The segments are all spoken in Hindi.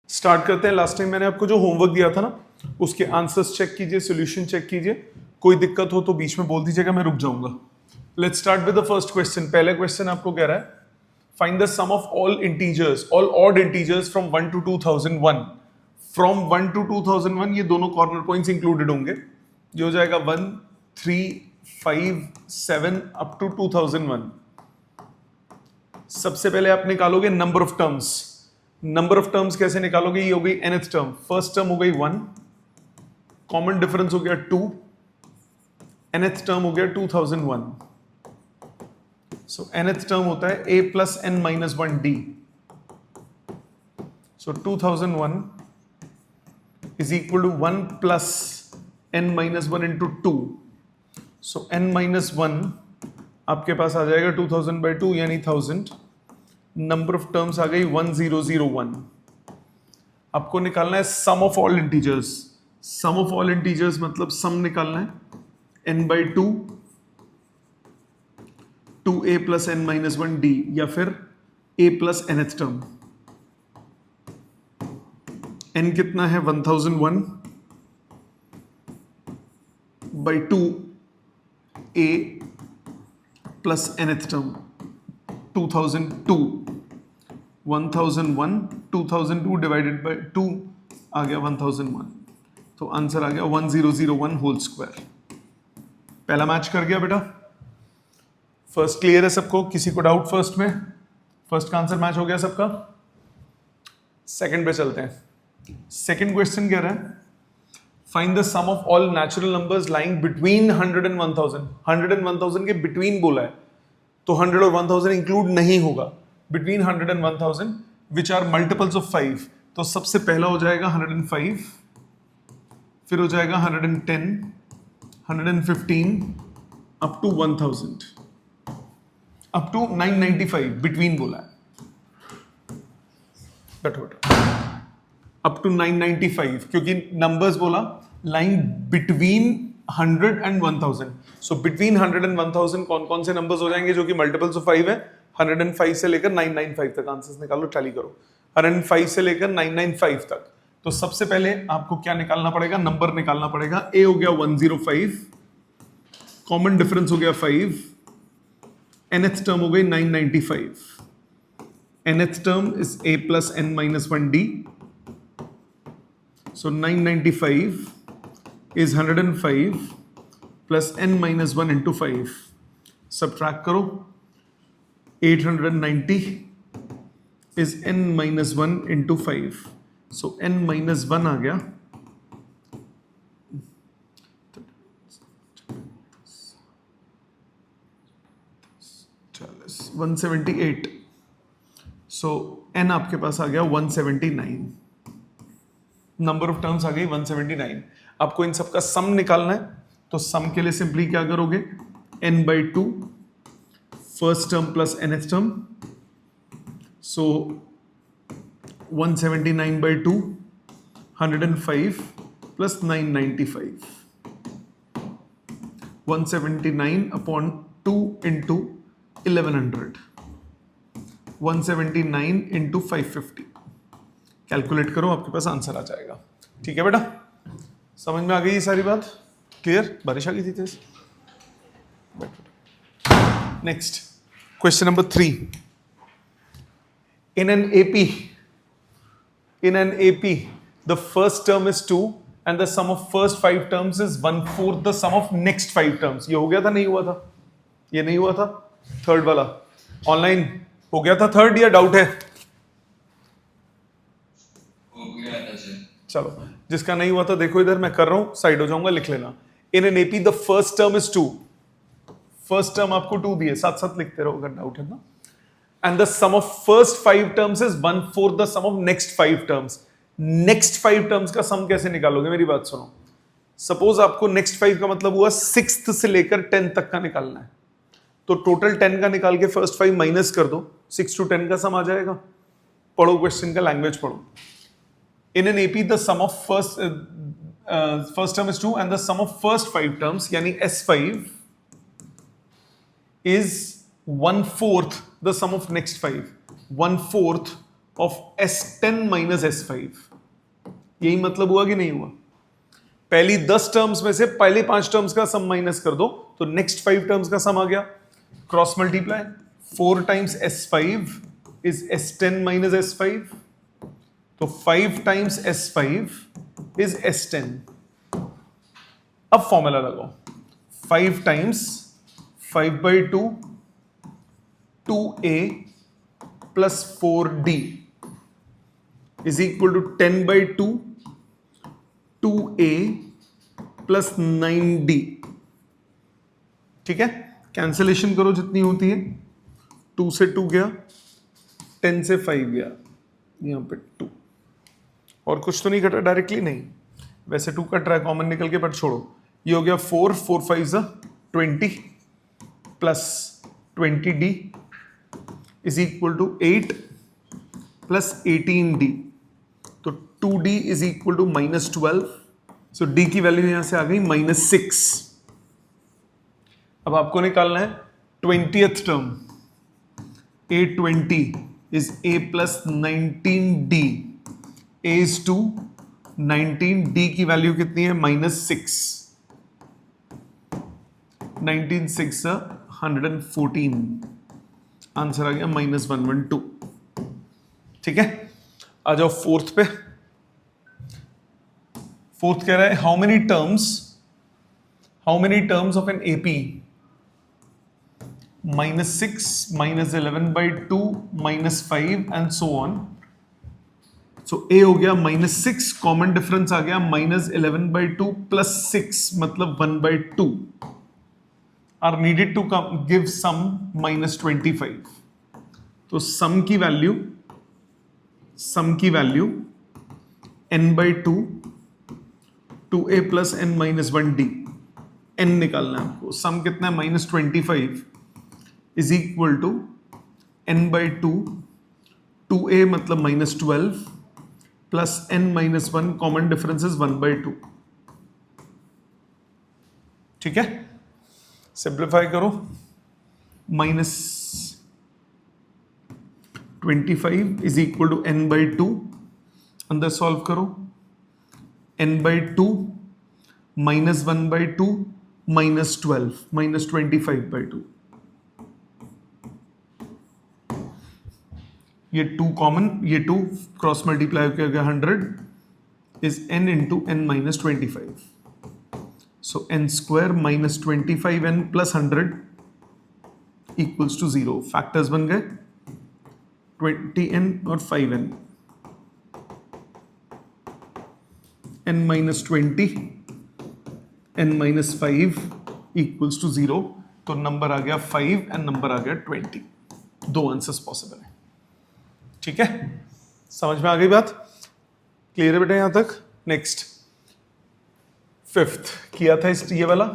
स्टार्ट करते हैं। लास्ट टाइम मैंने आपको जो होमवर्क दिया था ना, उसके आंसर्स चेक कीजिए, सॉल्यूशन चेक कीजिए। कोई दिक्कत हो तो बीच में बोल दीजिएगा, मैं रुक जाऊंगा। Let's start with the first question. पहला क्वेश्चन आपको कह रहा है find the sum of all integers, all odd integers from 1 to 2001। From 1 to 2001 ये दोनों कॉर्नर पॉइंट्स इंक्लूडेड होंगे। ये हो जाएगा 1, 3, 5, 7 अप टू 2001। सबसे पहले आप निकालोगे number of terms. Number of terms कैसे निकालोगे? ये हो गई nth टर्म, फर्स्ट टर्म हो गई 1, कॉमन डिफरेंस हो गया 2, nth टर्म हो गया 2001। सो nth टर्म होता है a plus n minus 1d। So 2001 is equal to 1 plus n minus 1 into 2। So n minus 1 आपके पास आ जाएगा 2000 by 2 यानी 1000। नंबर ऑफ टर्म्स आ गई 1001। आपको निकालना है sum of all integers. Sum of all integers मतलब सम निकालना है n by 2 2a plus n minus 1d या फिर a plus nth term. n कितना है? 1001 by 2a plus nth term 2002। 1001 2002 divided by 2 आ गया 1001। तो आंसर आ गया 1001 होल स्क्वायर। पहला मैच कर गया बेटा। फर्स्ट क्लियर है सबको? किसी को डाउट फर्स्ट में? फर्स्ट का आंसर मैच हो गया सबका। सेकंड पे चलते हैं। सेकंड क्वेश्चन कह रहा है find the sum of all natural numbers lying between 100 and 1000। 100 and 1000 के बिटवीन बोला है, तो 100 और 1000 इंक्लूड नहीं होगा। Between 100 and 1000 which are multiples of 5। तो सबसे पहला हो जाएगा 105, फिर हो जाएगा 110, 115 up to 1000, up to 995 between बोला है। अप टू 995 क्योंकि नंबर्स बोला lying between 100 and 1000। So between 100 and 1000 कौन कौन से नंबर्स हो जाएंगे जो कि मल्टीपल्स ऑफ 5 है? 105 से लेकर 995 तक। आंसर्स निकालो, टैली करो। 105 से लेकर 995 तक। तो सबसे पहले आपको क्या निकालना पड़ेगा? नंबर निकालना पड़ेगा। ए हो गया 105, कॉमन डिफरेंस हो गया 5, nth टर्म हो गई 995। nth term is a plus n minus 1d। so 995 is 105 plus n minus 1 into 5। subtract करो, 890 is n minus 1 into 5। so n minus 1 आ गया 178। सो n आपके पास आ गया 179। नंबर ऑफ टर्म्स आ गई 179। आपको इन सबका सम निकालना है, तो सम के लिए सिंपली क्या करोगे? n by 2 first term plus nth term. So 179 by 2 105 plus 995। 179 upon 2 into 1100, 179 into 550। Calculate करो, आपके पास आंसर आ जाएगा। ठीक है बेटा, समझ में आ गई ये सारी बात? क्लियर? बारिश आ गई थी तेज। Next question number 3। In an AP the first term is 2 and the sum of first 5 terms is 1/4 the sum of next 5 terms। ये हो गया था? नहीं हुआ था? ये नहीं हुआ था? थर्ड वाला ऑनलाइन हो गया था थर्ड, या डाउट है? हो गया था सर। चलो, जिसका नहीं हुआ था देखो इधर, मैं कर रहा हूं, साइड हो जाऊंगा, लिख लेना। इन an AP the first term is 2। First term आपको 2 दिए, साथ साथ लिखते रहो अगर डाउट है ना। And the sum of first 5 terms is 1/4 the sum of next 5 terms. Next 5 terms का सम कैसे निकालोगे? मेरी बात सुनो। सपोज आपको नेक्स्ट 5 का मतलब हुआ 6th से लेकर 10 तक का निकालना है, तो टोटल 10 का निकाल के फर्स्ट 5 माइनस कर दो, 6 to 10 का सम आ जाएगा। पढ़ो क्वेश्चन का लैंग्वेज पढ़ो। In an AP the sum of first term is 2 and the sum of first 5 terms यानी S5 is 1/4 the sum of next 5। 1/4 of S10 minus S5। यही मतलब हुआ कि नहीं हुआ? पहली 10 टर्म्स में से पहले 5 टर्म्स का सम माइनस कर दो तो नेक्स्ट 5 टर्म्स का सम आ गया। Cross multiply, 4 times S5 is S10 minus S5, तो 5 टाइम्स S5 इज S10। अब फॉर्मूला लगाओ, 5 times 5/2 2a plus 4d is equal to 10/2 2a plus 9d। ठीक है, कैंसिलेशन करो जितनी होती है, 2 से 2 गया, 10 से 5 गया, यहां पे 2, और कुछ तो नहीं कटा डायरेक्टली, नहीं वैसे 2 कट रहा है कॉमन निकल के, पर छोड़ो। ये हो गया 4 4 5 20 plus 20d is equal to 8 प्लस 18d, तो 2d is equal to -12। So d की वैल्यू यहां से आ गई -6। अब आपको निकालना है 20th term, a20 is a plus 19d, a is 2, 19d की वैल्यू कितनी है? -6, 19 6 114, आंसर आ गया -112। ठीक है, आ जाओ फोर्थ पे। फोर्थ कह रहा है how many terms of an AP -6 -11/2 -5 and so on. So a हो गया -6, कॉमन डिफरेंस आ गया -11/2 प्लस 6 मतलब 1/2 are needed to give sum -25। तो सम की value n/2 2a plus n-1d, n निकालना है आपको। सम कितना है? -25 is equal to n/2 2a मतलब -12 plus n-1, common difference is 1/2। ठीक है, सिंप्लीफाई करो, -25 इज इक्वल टू n/2, अंदर सॉल्व करो, n/2 -1/2 -12 -25/2, ये 2 कॉमन, ये 2 क्रॉस मल्टीप्लाई किया गया 100 is n into n-25। So n square -25n plus 100 equals to 0। Factors बन गए 20n और 5n, n-20 n-5 equals to 0, तो नंबर आ गया 5 एंड नंबर आ गया 20। दो आंसर्स पॉसिबल है। ठीक है, समझ में आ गई बात? क्लियर है बेटा यहां तक? नेक्स्ट फिफ्थ किया था इस ये वाला,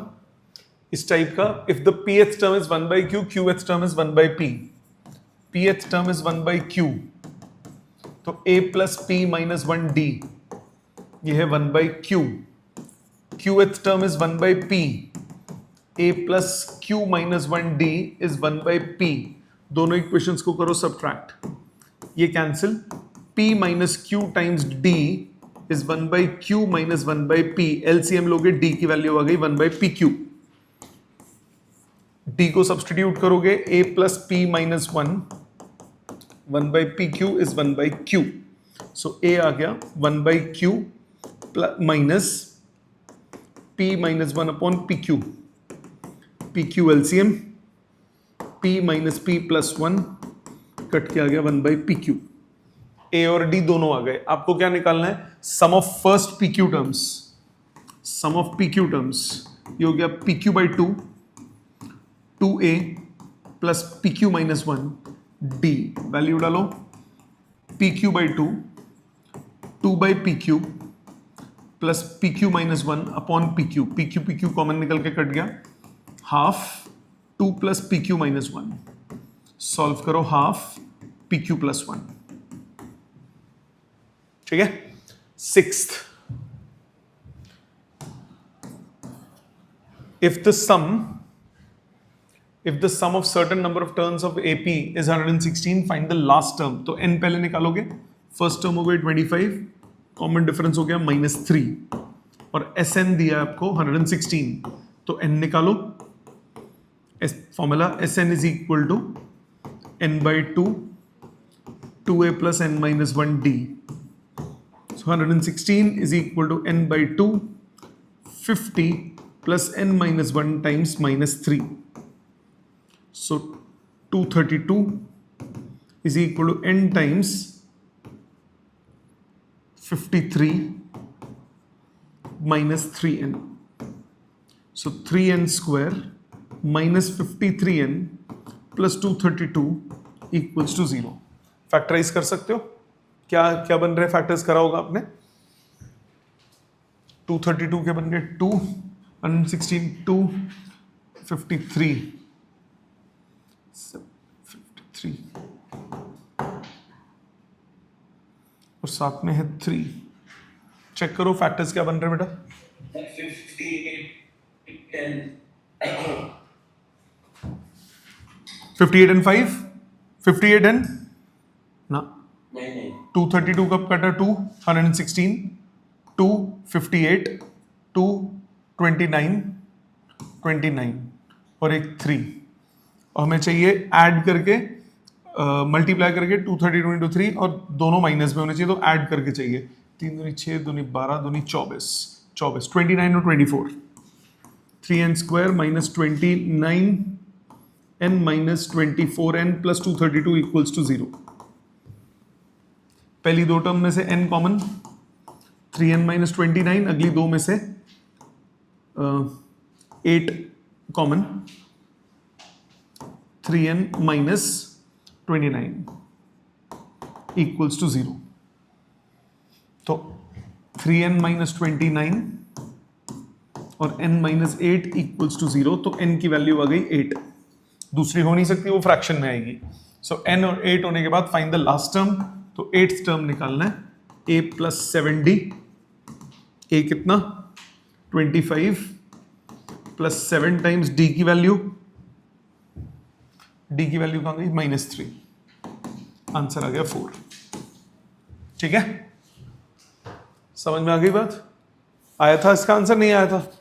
इस टाइप का। If the pth term is 1/q, qth term is 1/p, pth term is 1/q, तो a plus p minus 1d, ये है 1/q। qth term is 1/p, a plus q minus 1d is 1/p। दोनों इक्वेशंस को करो सब्ट्रैक्ट, ये cancel, p minus q times d is 1/q minus 1/p। LCM लोगे, d की वैल्यू आ गई 1/pq। d को सब्सटीट्यूट करोगे, a plus p minus 1/pq is 1/q। So a आ गया 1/q minus p minus 1/pq, pq LCM, p minus p plus 1 cut के आ गया 1/pq। a और d दोनों आ गए। आपको क्या निकालना है? Sum of first pq terms, sum of pq terms, ये हो गया pq/2 2a plus pq minus 1 d, value डालो, pq/2 2/pq plus pq minus 1 upon pq, pq common निकल के कट गया, half 2 plus pq minus 1, solve करो, हाफ pq प्लस 1। ठीक है, sixth, if the sum if the sum of certain number of turns of AP is 116 find the last term. तो n पहले निकालोगे, फर्स्ट टर्म हो गई 25, कॉमन डिफरेंस हो गया -3 और Sn दिया है आपको 116, तो n निकालो। Formula Sn is equal to n/2 2a plus n minus 1d. So 116 is equal to n/2 50 plus n minus 1 times -3. So 232 is equal to n times 53 minus 3n. So 3n square minus 53n plus 232 equals to 0. Factorise कर सकते हो, क्या क्या बन रहे फैक्टर्स करा होगा आपने। 232 के बन गए 2, 116, 2, 53, 53 और साथ में है 3। चेक करो फैक्टर्स क्या बन रहे बेटा। 58 and 5, 58 and ना 232 कब कटा, 2, 116, 2, 58, 2, 29, 29 और एक 3, और हमें चाहिए ऐड करके मल्टीप्लाई करके 232 into 3 और दोनों माइनस में होने चाहिए, तो ऐड करके चाहिए। 3 दूनी 6, दूनी 12, दूनी 24, 29 और 24, 3n square minus 29n minus 24n plus 232 equals to 0। पहली दो टर्म में से n कॉमन, 3n minus 29, अगली दो में से 8 common, 3n minus 29 equals to 0। तो 3n minus 29 और n minus 8 equals to 0, तो n की वैल्यू आ गई 8, दूसरी हो नहीं सकती, वो फ्रैक्शन में आएगी। सो n और 8 होने के बाद फाइंड द लास्ट टर्म, तो 8th टर्म निकालना है, a plus 7d, a कितना 25 plus 7 times d की वैल्यू, d की वैल्यू कहाँ गई -3, आंसर आ गया 4। ठीक है, समझ में आ गई बात। आया था इसका आंसर, नहीं आया था,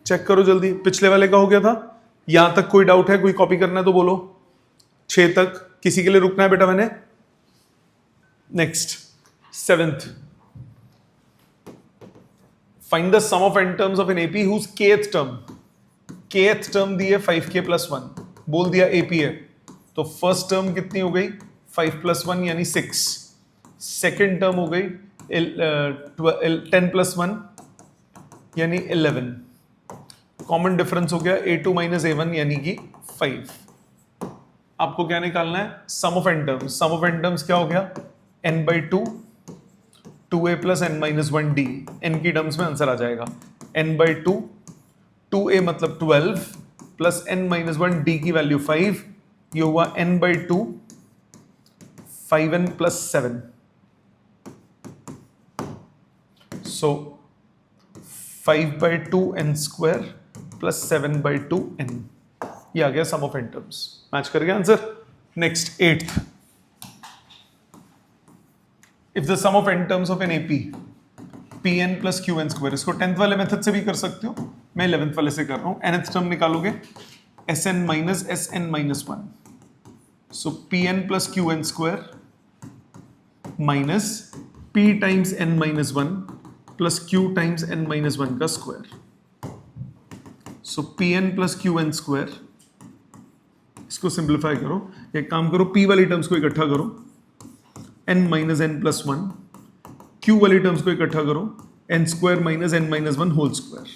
चेक करो जल्दी। पिछले वाले का हो गया था, यहां तक कोई डाउट है, कोई कॉपी करना है तो बोलो। 6 तक किसी के लिए रुकना है बेटा मैंने। Next 7th, find the sum of n terms of an AP whose kth term, kth term दी है 5k plus 1, बोल दिया एपी है, तो फर्स्ट टर्म कितनी हो गई 5 plus 1 यानी 6, सेकेंड टर्म हो गई 10 plus 1 यानी 11, कॉमन डिफरेंस हो गया a2 minus a1 यानी कि 5। आपको क्या निकालना है, sum of n terms. Sum of n terms क्या हो गया, n/2 2a plus n minus 1d, n की टर्म्स में आंसर आ जाएगा, n/2 2a मतलब 12 प्लस n minus 1d की वैल्यू 5, ये हुआ n/2 5n plus 7। So 5/2 n square plus 7/2 n, ये आ गया sum of n terms. Match कर गया answer. Next 8th, if the sum of n terms of an AP pn plus qn square, इसको 10th वाले मेथड से भी कर सकते हो, मैं 11th वाले से कर रहा हूं। nth टर्म निकालोगे sn minus sn minus 1, so pn plus qn square minus p times n minus 1 plus q times n minus 1 का square, so pn plus qn square, इसको सिंप्लीफाई करो, एक काम करो p वाली टर्म्स को इकट्ठा करो, n minus n plus 1, q वाली टर्म्स को इकट्ठा करो, n square minus n minus 1 whole square,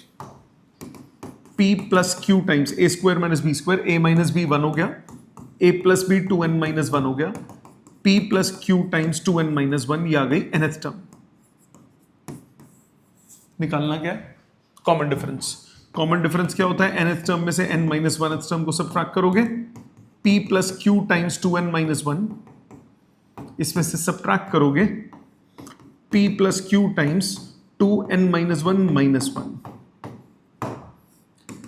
p plus q times a square minus b square, a minus b 1 हो गया, a plus b 2n minus 1 हो गया, p plus q times 2n minus 1, ये आ गई nth टर्म। निकालना क्या है, कॉमन डिफरेंस। कॉमन डिफरेंस क्या होता है, nth टर्म में से n minus 1th टर्म को सबट्रैक्ट करोगे, p plus q times 2n minus 1, इसमें से सबट्रैक्ट करोगे p plus q times 2n minus 1 minus 1,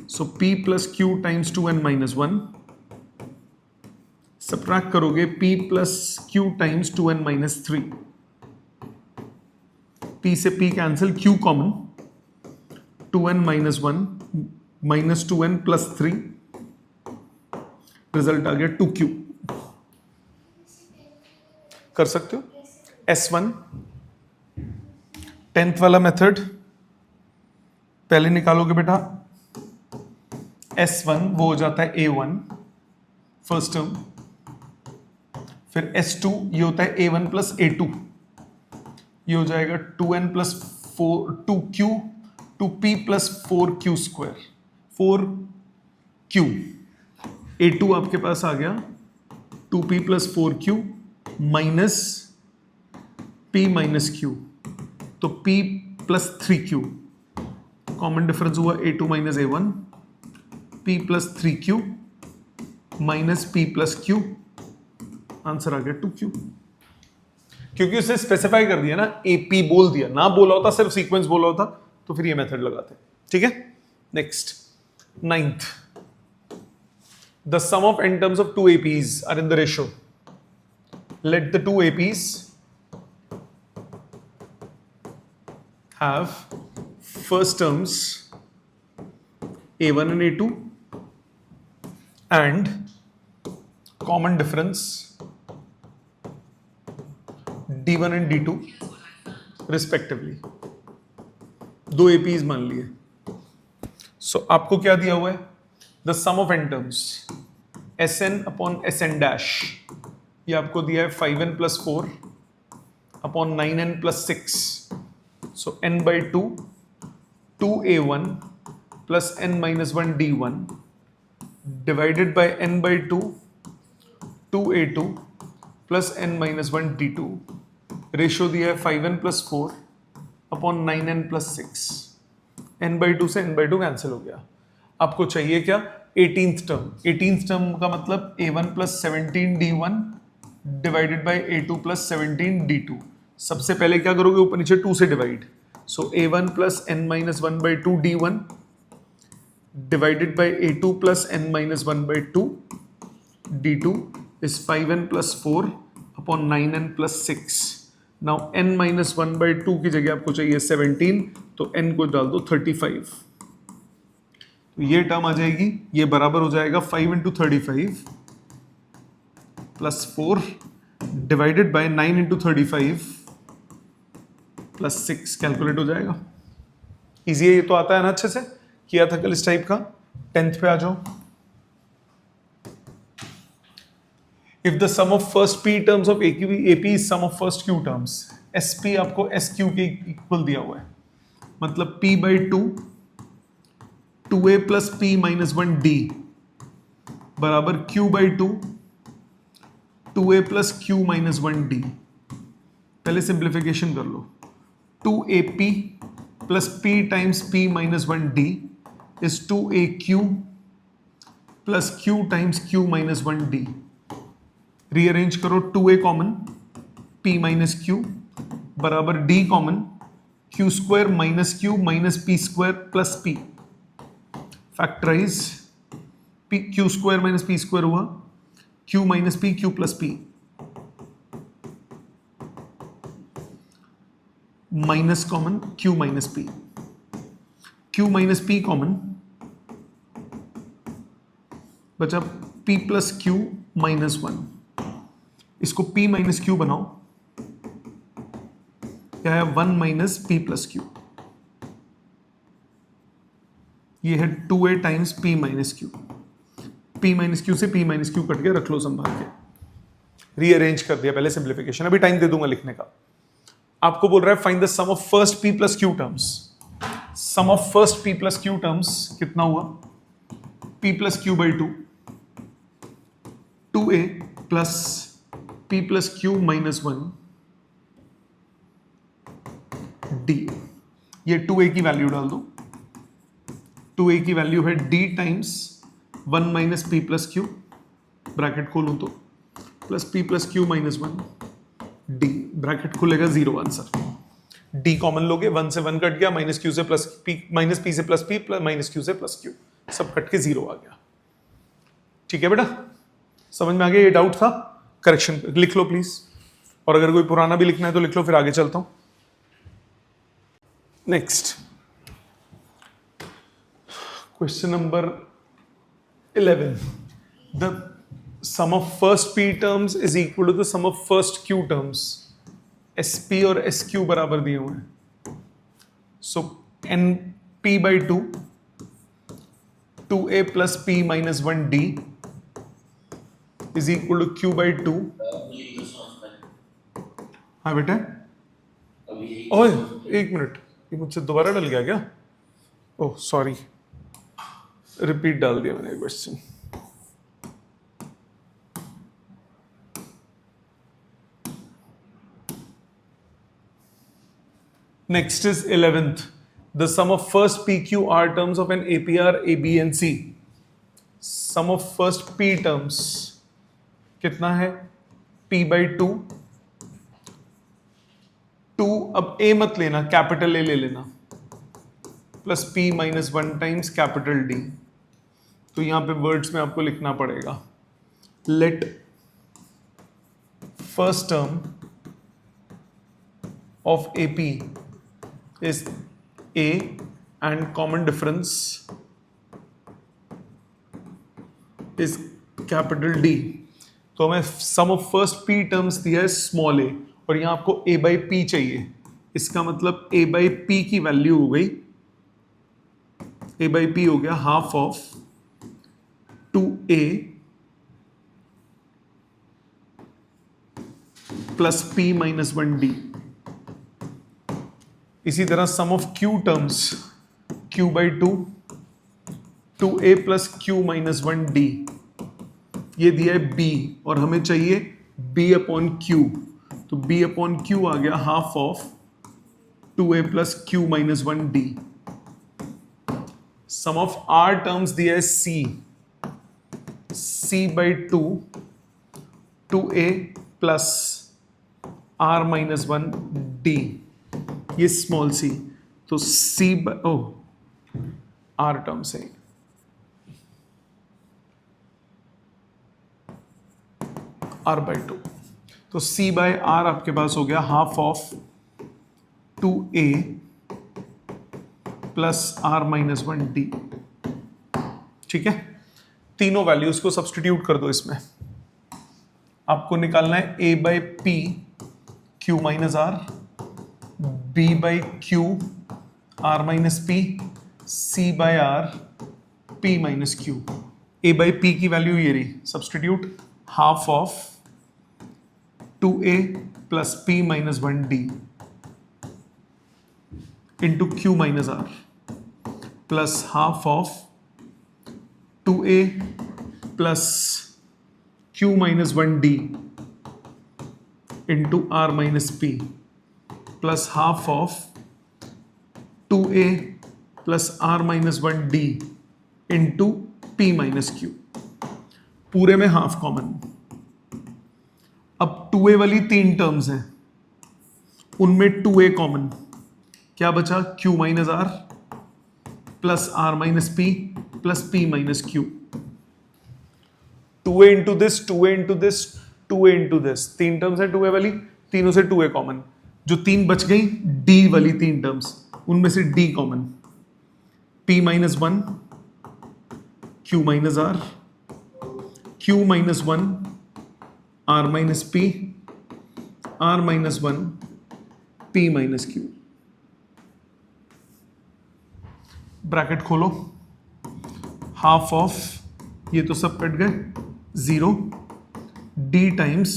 so p plus q times 2n minus 1 subtract करोगे p plus q times 2n minus 3, p से p cancel, q common, 2n minus 1 minus 2n plus 3, result आ गया 2q। कर सकते हो S1 10th वाला मेथड पहले निकालोगे बेटा, S1 वो हो जाता है A1 फर्स्ट टर्म, फिर S2 ये होता है A1 प्लस A2, ये हो जाएगा 2n plus 4 2q 2p plus 4q square 4q, A2 आपके पास आ गया 2p plus 4q minus p minus q, तो p plus 3q, common difference हुआ A2 minus A1, p plus 3q minus p plus q, answer आ गया 2q। क्योंकि उसे स्पेसिफाई कर दिया ना, AP बोल दिया, ना बोला होता सिर्फ सीक्वेंस बोला होता तो फिर ये मेथड लगाते। ठीक है, next 9th, the sum of n terms of two APs are in the ratio, let the two APs have first terms A1 and A2 and common difference D1 and D2 respectively। दो APs मान लिए। So आपको क्या दिया हुआ है? The sum of n terms Sn upon Sn dash, ये आपको दिया है 5n plus 4 upon 9n plus 6, so n by 2 2a1 plus n minus 1 d1 divided by n by 2 2a2 plus n minus 1 d2, ratio दिया है 5n plus 4 upon 9n plus 6, n by 2 से n by 2 कैंसिल हो गया। आपको चाहिए क्या? 18th term. 18th टर्म का मतलब a1 plus 17 d1 divided by a2 plus 17 d2। सबसे पहले क्या करोगे? ऊपर नीचे 2 से divide, so a1 plus n minus 1 by 2 d1 divided by a2 plus n minus 1 by 2 d2 is 5n plus 4 upon 9n plus 6। now n minus 1 by 2 की जगह आपको चाहिए 17, तो n को डाल दो 35, तो ये टर्म आ जाएगी, ये बराबर हो जाएगा 5 into 35 plus 4 divided by 9 into 35 plus 6, calculate हो जाएगा। इजी है, ये तो आता है ना, अच्छे से किया था कल इस टाइप का। 10th पे आ जाओ। If the sum of first p terms of AP is sum of first q terms, SP आपको SQ के इक्वल दिया हुआ है, मतलब p by 2 2a plus p minus 1 d बराबर q by 2 2a plus q minus 1 d। पहले सिंप्लीफिकेशन कर लो, 2ap plus p times p minus 1 d is 2aq plus q times q minus 1 d। Rearrange करो, 2a common p minus q बराबर d common q square minus q minus p square plus p। Factorise, p q square minus p square हुआ q minus p q plus p, minus common q minus p, q minus p common बचा p प्लस q माइनस 1। इसको p माइनस q बनाओ, क्या है 1 माइनस p प्लस q, ये है 2a times p minus q। p minus q से p माइनस q कट के रख लो संभाल के। रीअरेंज कर दिया पहले सिंप्लीफिकेशन, अभी टाइम दे दूंगा लिखने का। आपको बोल रहा है find the sum of first p plus q terms. Sum of first p plus q terms कितना हुआ? p plus q by 2 2a plus p plus q minus 1 d। ये 2a की वैल्यू डाल दो, 2a की वैल्यू है d times 1 minus p plus Q, bracket खोलूं तो plus p plus Q minus 1 d, bracket खुलेगा 0 आंसर। d कॉमन लोगे, 1 से 1 कट गया, माइनस q से प्लस p, माइनस p से प्लस p, माइनस q से प्लस q, सब कट के 0 आ गया। ठीक है बेटा, समझ में आ गया? ये डाउट था, करेक्शन लिख लो प्लीज, और अगर कोई पुराना भी लिखना है तो लिख लो, फिर आगे चलता हूं. Next question number 11. The sum of first p terms is equal to the sum of first q terms. sp और sq बराबर दिए हुए हैं. So np by 2 2a plus p minus 1d is equal to q by 2. हाँ बेटा. ओए एक मिनट, ये मुझसे दोबारा डल गया क्या? ओह सॉरी, रिपीट डाल दिया मैंने question. Next is 11th. The sum of first PQR terms of an APR A, B and C. Sum of first P terms कितना है? P by 2. 2 अब A मत लेना, कैपिटल A ले लेना, plus P minus 1 times capital D. तो यहां पे वर्ड्स में आपको लिखना पड़ेगा. Let first term of AP is A and common difference is capital D. तो हमें sum of first P terms दिया है small a, और यहाँ आपको A by P चाहिए. इसका मतलब A by P की वैल्यू हो गई, A by P हो गया half of 2A plus P minus 1D. इसी तरह sum of q terms q by 2 2a plus q minus 1d, ये दिया है b और हमें चाहिए b अपॉन q. तो b अपॉन q आ गया half of 2a plus q minus 1d. Sum of r terms दिया है c by 2 2a plus r minus 1d, ये स्मॉल सी. तो C बाय R टर्म से R by 2. तो C by R आपके पास हो गया half of 2A plus R minus 1D. ठीक है, तीनों वैल्यूज को सब्सटीट्यूट कर दो. इसमें आपको निकालना है A by P Q minus R, B by Q R minus P, C by R P minus Q. A by P की वैल्यू ये रही, substitute half of 2A plus P minus 1D into Q minus R plus half of 2A plus Q minus 1D into R minus P plus half of 2A plus R minus 1D into P minus Q. पूरे में हाफ कॉमन. अब 2A वाली 3 टर्म्स हैं, उनमें 2A कॉमन. क्या बचा? Q minus R plus R minus P plus P minus Q. 2A into this, 2A into this, 2A into this. 3 terms है 2A वाली, तीनों से 2A कॉमन. जो 3 बच गई D वाली 3 टर्म्स, उनमें से D common. P minus 1 Q minus R, Q minus 1 R minus P, R minus 1 P minus Q. Bracket खोलो, हाफ ऑफ ये तो सब कट गए, 0 D times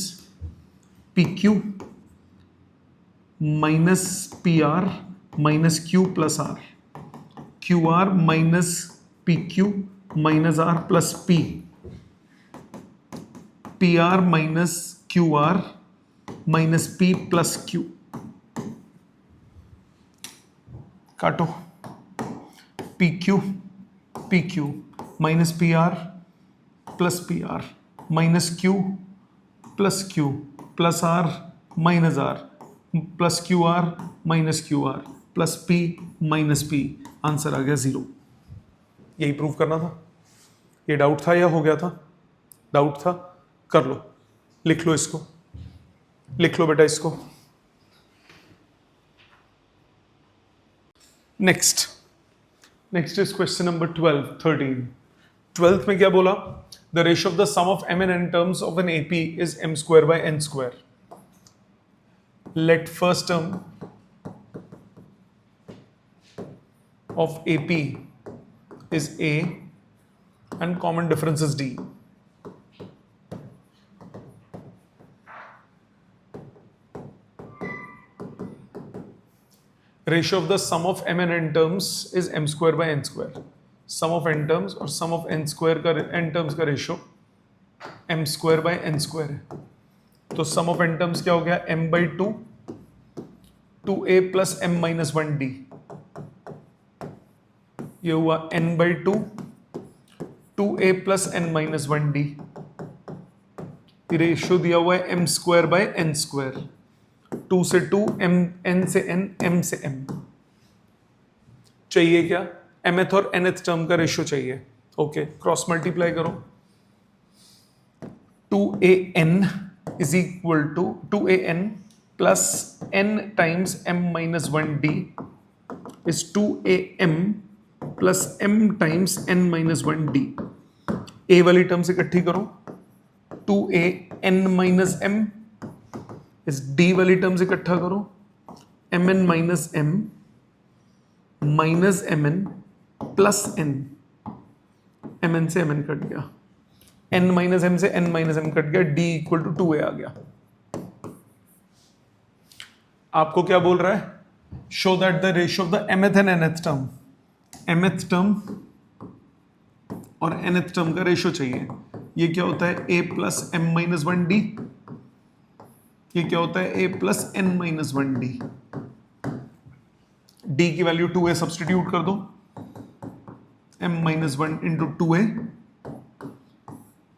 PQ minus PR minus Q plus R, QR minus PQ minus R plus P, PR minus QR minus P plus Q. काटो, PQ minus PR plus PR minus Q plus Q plus R minus R plus QR minus QR plus P minus P. Answer आ गया 0. यही प्रूव करना था. ये डाउट था या हो गया था? डाउट था. कर लो, लिख लो इसको, लिख लो बेटा इसको। नेक्स्ट इज क्वेश्चन नंबर 12 में क्या बोला? The ratio of the sum of m and n terms of an AP is m square by n square. Let first term of AP is A and common difference is D. Ratio of the sum of m and n terms is m square by n square. Sum of n terms और sum of n square का n terms का ratio m square by n square है. तो sum of n terms क्या हो गया? m by 2 2a plus m minus 1d. ये हुआ n by 2 2a plus n minus 1d. ये रेशियो दिया हुआ है m square by n square. 2 से 2 m n से n m से m. चाहिए क्या? mth और nth टर्म का रेशियो चाहिए. ओके, क्रॉस मल्टीप्लाई करो. 2an is equal to 2an plus n times m minus 1d is 2am plus m times n minus 1d. a वाली टर्म्स इकट्ठी करो. 2an minus m इस d वाली टर्म्स इकट्ठा करो. mn minus m minus mn plus n. mn से mn कट गया. n माइनस m से n माइनस m कट गया. d इक्वल टू 2a आ गया. आपको क्या बोल रहा है? Show that the ratio of the mth and nth term, mth term और nth टर्म का रेशियो चाहिए. ये क्या होता है? a plus m minus 1d. ये क्या होता है? a plus n minus 1d. d की वैल्यू 2a सब्सटीट्यूट कर दो. m minus 1 into 2a,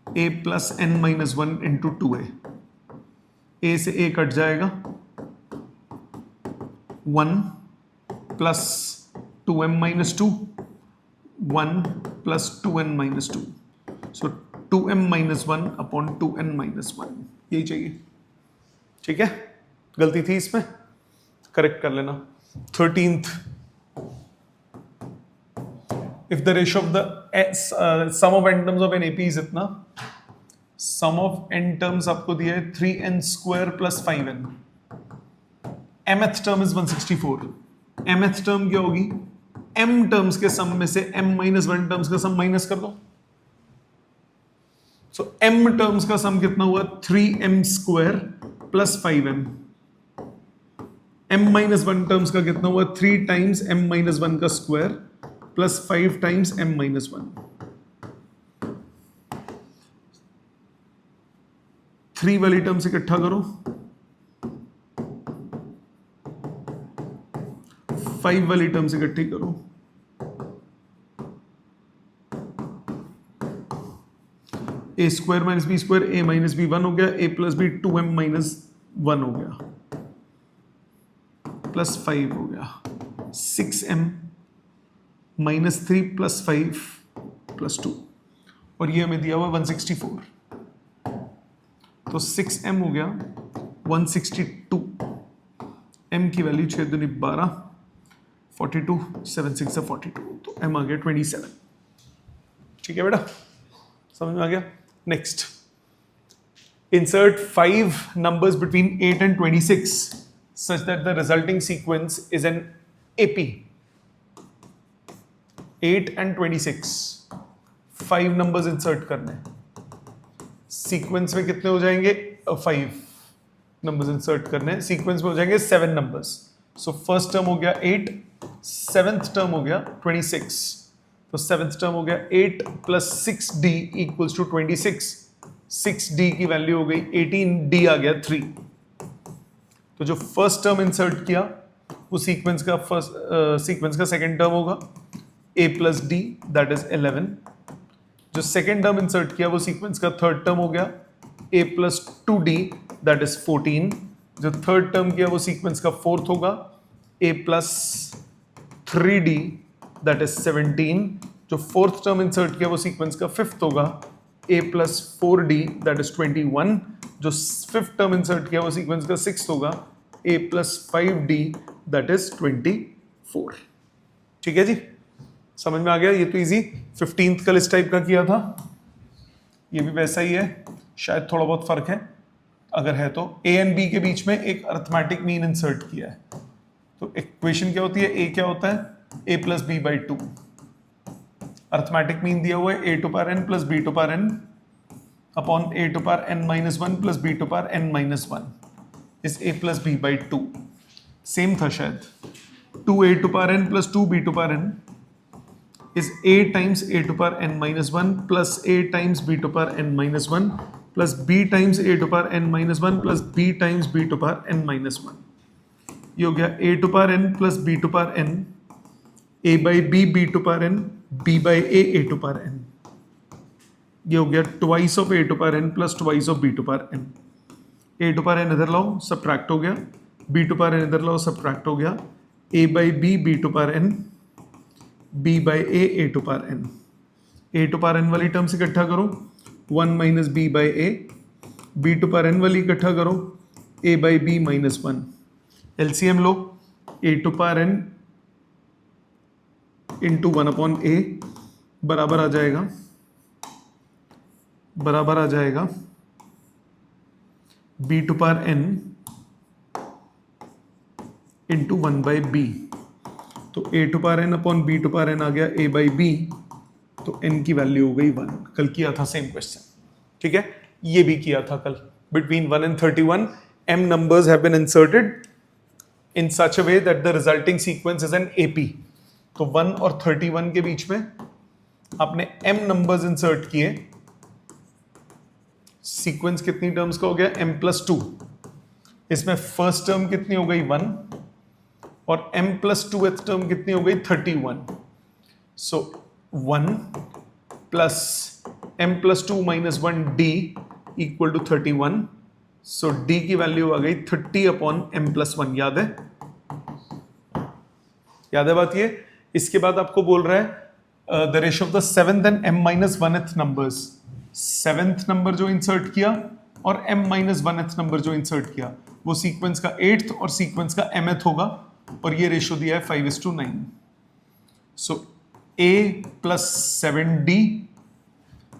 a plus n minus 1 into 2a. a से a कट जाएगा. 1 plus 2m minus 2, 1 plus 2n minus 2. सो 2m minus 1 upon 2n minus 1. यही चाहिए. ठीक है, गलती थी इसमें, करेक्ट कर लेना. 13th, if the ratio of the sum of n terms of an AP is इतना, sum of n terms आपको दिया है 3n square plus 5n. mth term is 164. mth term क्या होगी? m terms के सम में से m minus 1 terms का सम माइनस कर दो. So m terms का सम कितना हुआ? 3m square plus 5m. m minus 1 terms का कितना हुआ? 3 times m minus 1 का square plus 5 times m minus 1. 3 वाली टर्म से इकट्ठा करो. 5 वाली टर्म से इकट्ठी करो. a square minus b square, a minus b 1 हो गया. a plus B 2m minus 1 हो गया प्लस 5 हो गया. 6m minus 3 plus 5 plus 2. और ये हमें दिया हुआ 164. तो 6m हो गया 162. m की वैल्यू 6 दूनी 12, 42, 7 6 42. तो m आ गया 27. ठीक है बेटा, समझ में आ गया. Next, insert 5 numbers between 8 and 26 such that the resulting sequence is an AP. 8 and 26, 5 numbers insert करने. सीक्वेंस में कितने हो जाएंगे? 5 numbers insert करने. सीक्वेंस में हो जाएंगे 7 numbers. सो फर्स्ट टर्म हो गया 8, सेवेंथ टर्म हो गया 26. तो सेवेंथ टर्म हो गया 8 plus 6d equals to 26. 6d की वैल्यू हो गई 18, d आ गया 3. तो जो फर्स्ट टर्म इंसर्ट किया वो सीक्वेंस का सेकेंड टर्म होगा a plus D, that is 11. जो सेकेंड टर्म इंसर्ट किया वो सीक्वेंस का थर्ड टर्म हो गया a plus 2d, that is 14. जो थर्ड टर्म किया वो सीक्वेंस का फोर्थ होगा a plus 3d, that is 17. जो फोर्थ टर्म इंसर्ट किया वो सीक्वेंस का फिफ्थ होगा a plus 4d that is 21, जो फिफ्थ टर्म इंसर्ट किया वो सीक्वेंस का सिक्स होगा, a plus 5d that is 24। ठीक है जी, समझ में आ गया? ये तो इजी। 15th कल इस टाइप का किया था, ये भी वैसा ही है, शायद थोड़ा बहुत फर्क है, अगर है तो। a एंड b के बीच में एक अर्थमेटिक मीन इंसर्ट किया है, तो इक्वेशन क्या होती है? a क्या होता है? a plus b by two. Arithmetic mean दिया हुआ है a to power n plus b to power n upon a to power n minus one plus b to power n minus one is a plus b by two. Same था शायद, 2a टू पावर n प्लस 2b to power n is a times a to power n minus 1 plus a times b to power n minus 1 plus b times a to power n minus 1 plus b times b to power n minus 1। ये हो गया a to power n plus b to power n, a by b b to power n, b by a to power n। ये हो गया twice of a to power n plus twice of b to power n। a to power n इधर लाओ, सब्ट्रैक्ट हो गया, b to power n इधर लाओ, सब्ट्रैक्ट हो गया, a by b b to power n, b by a to power n। a to power n वाली टर्म से इकट्ठा करो, 1 minus b by a, b to power n वाली इकट्ठा करो, a by b minus 1। LCM लो, a to power n into 1 upon a बराबर आ जाएगा, b to power n into 1 by b. तो a to power n upon b to power n आ गया a बाई b, तो n की वैल्यू हो गई 1। कल किया था सेम क्वेश्चन, ठीक है? ये भी किया था कल। Between 1 and 31 m numbers have been inserted in such a way that the resulting sequence is an AP। तो 1 और 31 के बीच में आपने m numbers insert किए, सीक्वेंस कितनी टर्म्स का हो गया? m plus 2। इसमें फर्स्ट टर्म कितनी हो गई? 1, और m प्लस 2th टर्म कितनी हो गई? 31। So 1 plus m plus 2 minus 1 d equal to 31। So d की वैल्यू आ गई 30 अपॉन m प्लस 1। याद है? याद है बात ये? इसके बाद आपको बोल रहा है the ratio of the seventh and m minus 1th numbers. Seventh number जो इंसर्ट किया और m माइनस 1th नंबर जो इंसर्ट किया, वो सीक्वेंस का 8th और सीक्वेंस का mth होगा, और ये रेशियो दिया है 5:9। So a plus 7d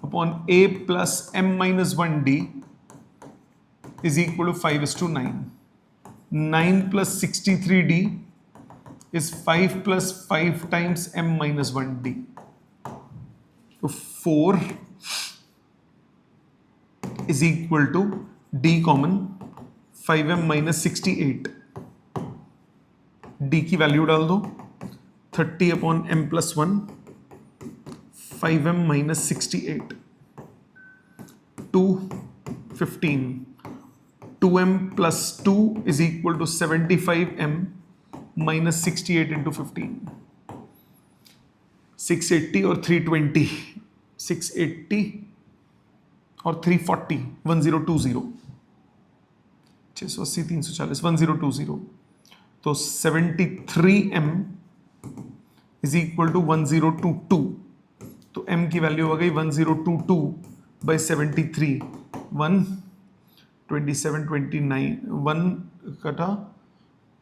upon a plus m minus 1d is equal to 5:9। 9 plus 63d is 5 plus 5 times m minus 1d। तो 4 is equal to d common 5m minus 68। d की वैल्यू डाल दो, 30 अपॉन m plus 1, 5m minus 68, 215, 2m plus 2 is equal to 75m minus 68 into 15, 680 और 320, 680 और 340, 1020, 680 340, 1020। तो 73m इज इक्वल टू 1022। तो m की वैल्यू हो गई 1022 बाई 73, 127 29, 1 कटा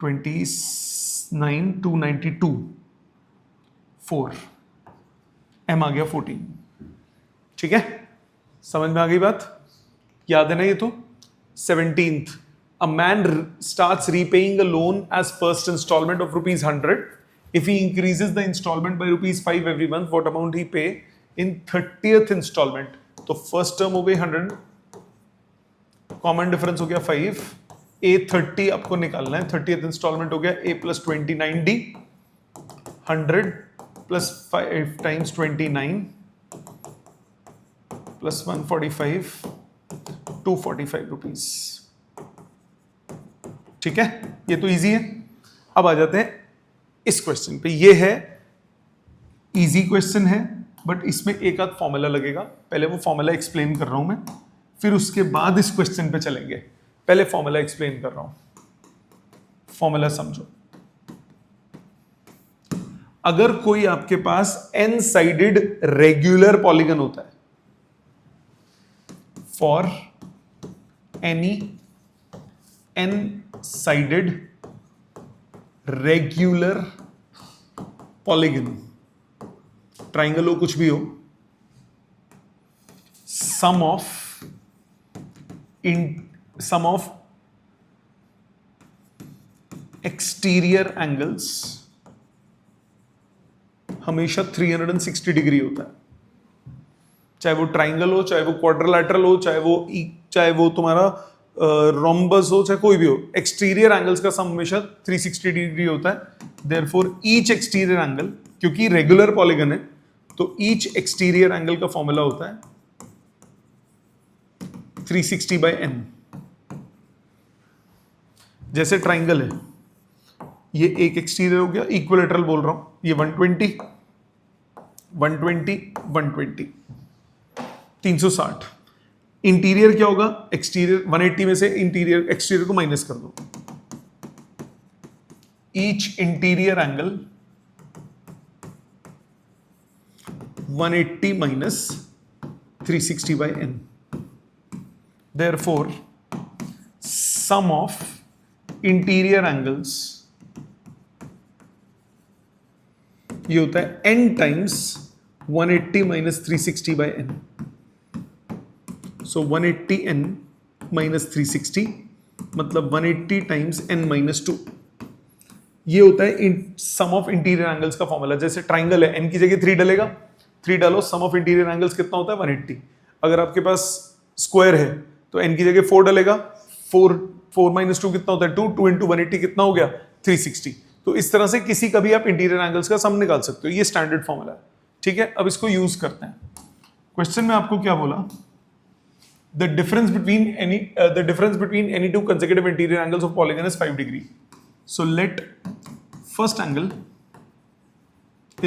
29 292, 4, m आ गया 14। ठीक है, समझ में आ गई बात? याद है ना ये? तो 17th, a man starts repaying a loan as first installment of rupees 100. If he increases the installment by rupees 5 every month, what amount he pay in 30th installment? तो first term हो गई 100, common difference हो गया 5, a 30 आपको निकालना है, 30th installment हो गया a plus 29d, 100 plus 5 times 29 plus 145, 245 rupees. ठीक है, ये तो इजी है। अब आ जाते हैं इस क्वेश्चन पे। ये है इजी क्वेश्चन है, बट इसमें एक आध फॉर्मूला लगेगा। पहले वो फॉर्मूला एक्सप्लेन कर रहा हूं मैं, फिर उसके बाद इस क्वेश्चन पे चलेंगे। पहले फॉर्मूला एक्सप्लेन कर रहा हूं, फॉर्मूला समझो। अगर कोई आपके पास n साइडेड रेगुलर पॉलीगन होता है, for any n-sided regular polygon, triangle हो कुछ भी हो, sum of exterior angles हमेशा 360 डिग्री होता है, चाहे वो ट्राइंगल हो, चाहे वो क्वाड्रिलैटरल हो, चाहे वो तुम्हारा रोम्बस हो, चाहे कोई भी हो, एक्सटीरियर एंगल्स का सम हमेशा 360 डिग्री होता है. देयरफॉर ईच एक्सटीरियर एंगल, क्योंकि रेगुलर पॉलीगन है तो ईच एक्सटीरियर एंगल का फॉर्मूला होता है 360/n. जैसे ट्राइंगल है, ये एक एक्सटीरियर हो गया, इक्विलेटरल बोल रहा हूं, ये 120 360. इंटीरियर क्या होगा? एक्सटीरियर 180 में से इंटीरियर एक्सटीरियर को माइनस कर दो. Each interior angle 180 minus 360/n. Therefore, sum of interior angles ये होता है n times 180 minus 360/n. So 180n minus 360 मतलब 180 times n minus 2. ये होता है सम ऑफ इंटीरियर एंगल्स का फॉर्मूला. जैसे ट्राइंगल है, n की जगह 3 डलेगा, 3 डालो, सम ऑफ इंटीरियर एंगल्स कितना होता है? 180. अगर आपके पास स्क्वायर है तो n की जगह 4 डलेगा, 4 minus 2 कितना होता है? 2 into 180 कितना हो गया? 360. तो इस तरह से किसी का भी आप इंटीरियर एंगल्स का सम निकाल सकते हो. ये स्टैंडर्ड फॉर्मूला है, ठीक है. अब इसको यूज करते हैं. क्वेश्चन में आपको क्या बोला? The difference between any two consecutive interior angles of polygon is 5 degree. So let first angle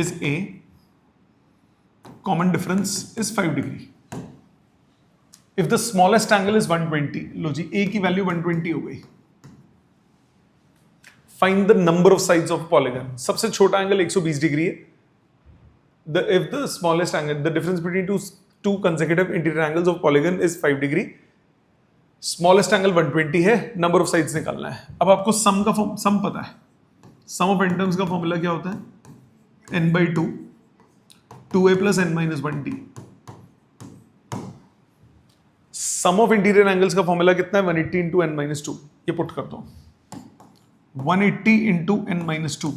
is A, common difference is 5 degree. If the smallest angle is 120, लो जी A की वैल्यू 120 हो गई. Find the number of sides of polygon. सबसे छोटा एंगल 120 डिग्री है. If the smallest angle, the difference between two consecutive interior angles of polygon is 5 degree. Smallest angle 120 है, number of sides निकालना है. अब आपको सम पता है. Sum of n terms का फॉर्मूला क्या होता है? n/2 2a plus n minus 1t. Sum of interior angles का फॉर्मूला कितना है? 180 into n minus 2. ये पुट कर दो. 180 into n minus 2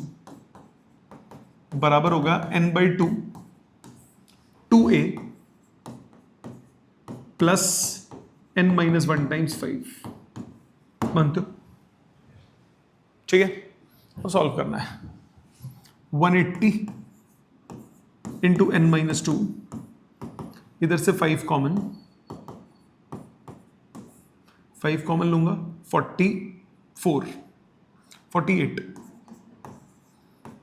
बराबर होगा n/2 2a plus n minus 1 times 5. मानते हो? ठीक है, तो सॉल्व करना है. 180 into n minus 2, इधर से 5 कॉमन लूंगा, 48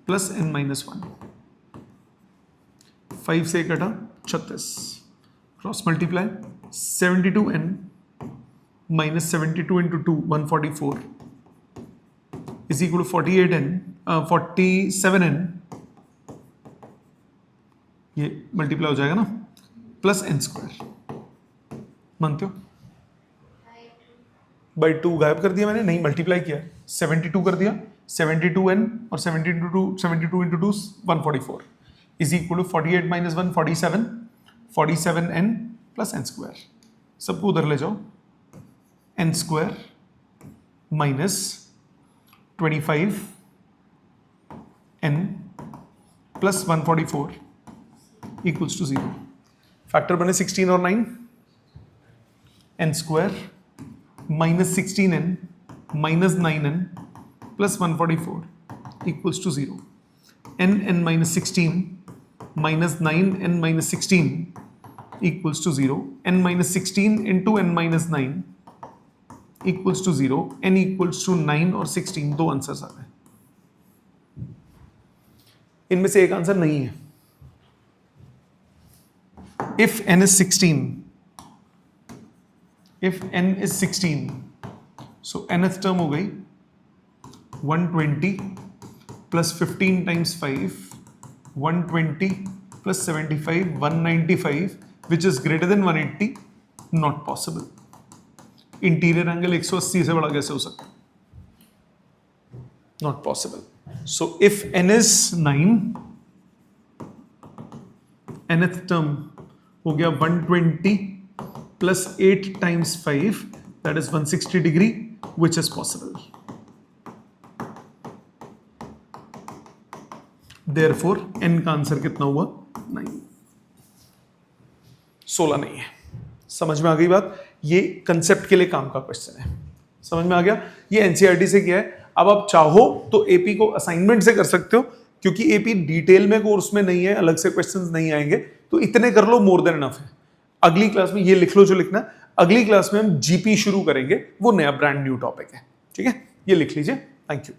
प्लस n minus 1, 5 से कटा 36, cross multiply 72n minus 72 into 2 144 is equal to 47n, ये मल्टीप्लाई हो जाएगा ना, प्लस n स्क्वायर. मानते हो? बाई 2 गायब कर दिया मैंने, नहीं मल्टीप्लाई किया, 72 कर दिया, 72n और 72 into 2 144 is equal to 48 minus 1 47n plus n square. सबको उधर ले जाओ, n square minus 25n plus 144 equals to 0. Factor बने 16 और 9, n square minus 16n minus 9n plus 144 equals to 0. n minus 16 minus 9n minus 16 equals to 0. n minus 16 into n minus 9 equals to 0. n equals to 9 और 16, दो आंसर्स आ गए. इनमें से एक आंसर नहीं है. If n is 16, so nth term हो गई 120 plus 15 times 5, 120 plus 75 195, which is greater than 180. Not possible. Interior angle 180 से बड़ा कैसे हो सकता है? Not possible. So if n is 9, nth term हो गया 120 plus 8 times 5, that is 160 degree, which is possible. Therefore n का आंसर कितना हुआ? 9। 16 नहीं है। समझ में आ गई बात? ये कंसेप्ट के लिए काम का क्वेश्चन है। समझ में आ गया? ये एनसीईआरटी से किया है। अब आप चाहो तो एपी को असाइनमेंट से कर सकते हो, क्योंकि एपी डिटेल में कोर्स में नहीं है, अलग से क्वेश्चंस नहीं आएंगे, तो इतने कर लो, मोर देन इनफ है। अगली क्लास में ये लिख लो जो लिखना है। अगली क्लास में हम जीपी शुरू करेंगे, वो नया ब्रांड न्यू टॉपिक है। ठीक है, ये लिख लीजिए। Thank you.